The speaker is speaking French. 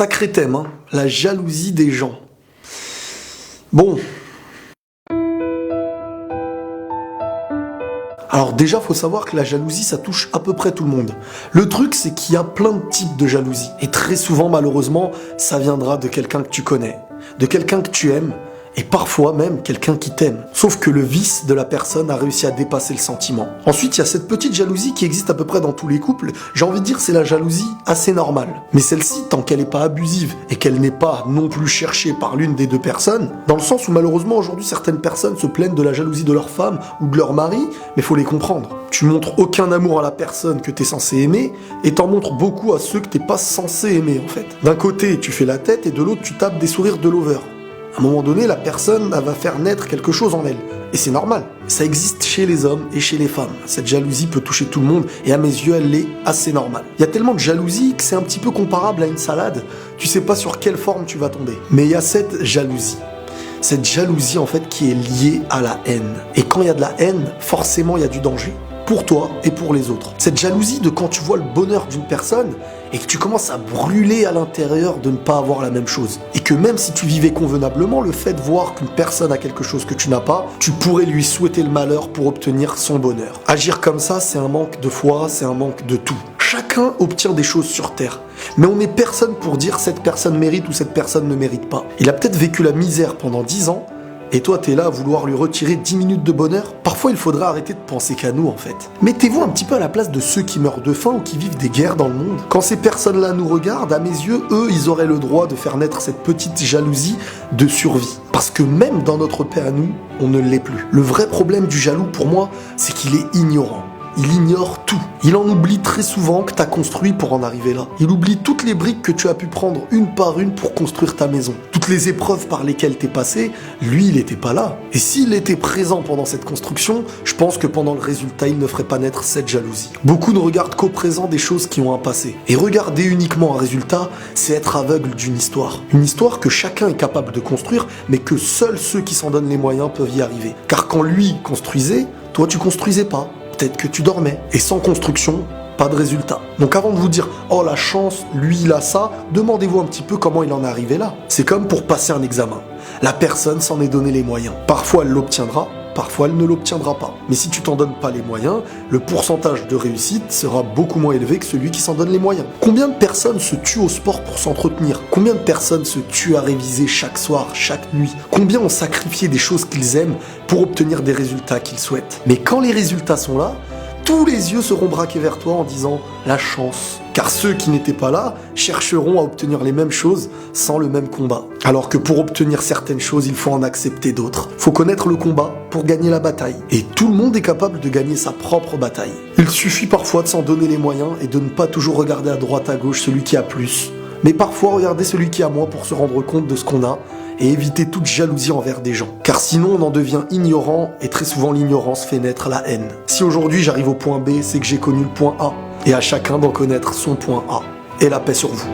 Sacré thème, hein, la jalousie des gens. Bon. Alors déjà, faut savoir que la jalousie, ça touche à peu près tout le monde. Le truc, c'est qu'il y a plein de types de jalousie. Et très souvent, malheureusement, ça viendra de quelqu'un que tu connais, de quelqu'un que tu aimes, et parfois même quelqu'un qui t'aime. Sauf que le vice de la personne a réussi à dépasser le sentiment. Ensuite, il y a cette petite jalousie qui existe à peu près dans tous les couples. J'ai envie de dire c'est la jalousie assez normale. Mais celle-ci, tant qu'elle n'est pas abusive et qu'elle n'est pas non plus cherchée par l'une des deux personnes, dans le sens où malheureusement aujourd'hui certaines personnes se plaignent de la jalousie de leur femme ou de leur mari, mais faut les comprendre. Tu montres aucun amour à la personne que t'es censé aimer et t'en montres beaucoup à ceux que t'es pas censé aimer en fait. D'un côté, tu fais la tête et de l'autre, tu tapes des sourires de lover. À un moment donné, la personne elle va faire naître quelque chose en elle. Et c'est normal. Ça existe chez les hommes et chez les femmes. Cette jalousie peut toucher tout le monde et à mes yeux, elle est assez normale. Il y a tellement de jalousie que c'est un petit peu comparable à une salade. Tu sais pas sur quelle forme tu vas tomber. Mais il y a cette jalousie. Cette jalousie en fait qui est liée à la haine. Et quand il y a de la haine, forcément il y a du danger. Pour toi et pour les autres. Cette jalousie de quand tu vois le bonheur d'une personne et que tu commences à brûler à l'intérieur de ne pas avoir la même chose. Et que même si tu vivais convenablement, le fait de voir qu'une personne a quelque chose que tu n'as pas, tu pourrais lui souhaiter le malheur pour obtenir son bonheur. Agir comme ça, c'est un manque de foi, c'est un manque de tout. Chacun obtient des choses sur Terre. Mais on n'est personne pour dire cette personne mérite ou cette personne ne mérite pas. Il a peut-être vécu la misère pendant 10 ans, et toi, t'es là à vouloir lui retirer 10 minutes de bonheur? Parfois, il faudra arrêter de penser qu'à nous, en fait. Mettez-vous un petit peu à la place de ceux qui meurent de faim ou qui vivent des guerres dans le monde. Quand ces personnes-là nous regardent, à mes yeux, eux, ils auraient le droit de faire naître cette petite jalousie de survie. Parce que même dans notre paix à nous, on ne l'est plus. Le vrai problème du jaloux, pour moi, c'est qu'il est ignorant. Il ignore tout. Il en oublie très souvent que t'as construit pour en arriver là. Il oublie toutes les briques que tu as pu prendre une par une pour construire ta maison. Toutes les épreuves par lesquelles t'es passé, lui, il était pas là. Et s'il était présent pendant cette construction, je pense que pendant le résultat, il ne ferait pas naître cette jalousie. Beaucoup ne regardent qu'au présent des choses qui ont un passé. Et regarder uniquement un résultat, c'est être aveugle d'une histoire. Une histoire que chacun est capable de construire, mais que seuls ceux qui s'en donnent les moyens peuvent y arriver. Car quand lui construisait, toi tu construisais pas. Peut-être que tu dormais. Et sans construction, pas de résultat. Donc avant de vous dire « Oh la chance, lui il a ça », demandez-vous un petit peu comment il en est arrivé là. C'est comme pour passer un examen. La personne s'en est donné les moyens. Parfois elle l'obtiendra, parfois elle ne l'obtiendra pas. Mais si tu t'en donnes pas les moyens, le pourcentage de réussite sera beaucoup moins élevé que celui qui s'en donne les moyens. Combien de personnes se tuent au sport pour s'entretenir? Combien de personnes se tuent à réviser chaque soir, chaque nuit? Combien ont sacrifié des choses qu'ils aiment pour obtenir des résultats qu'ils souhaitent? Mais quand les résultats sont là, tous les yeux seront braqués vers toi en disant « la chance ». Car ceux qui n'étaient pas là chercheront à obtenir les mêmes choses sans le même combat. Alors que pour obtenir certaines choses, il faut en accepter d'autres. Faut connaître le combat pour gagner la bataille. Et tout le monde est capable de gagner sa propre bataille. Il suffit parfois de s'en donner les moyens et de ne pas toujours regarder à droite à gauche celui qui a plus. Mais parfois regarder celui qui a moins pour se rendre compte de ce qu'on a et éviter toute jalousie envers des gens. Car sinon on en devient ignorant et très souvent l'ignorance fait naître la haine. Si aujourd'hui j'arrive au point B, c'est que j'ai connu le point A. Et à chacun d'en connaître son point A. Et la paix sur vous.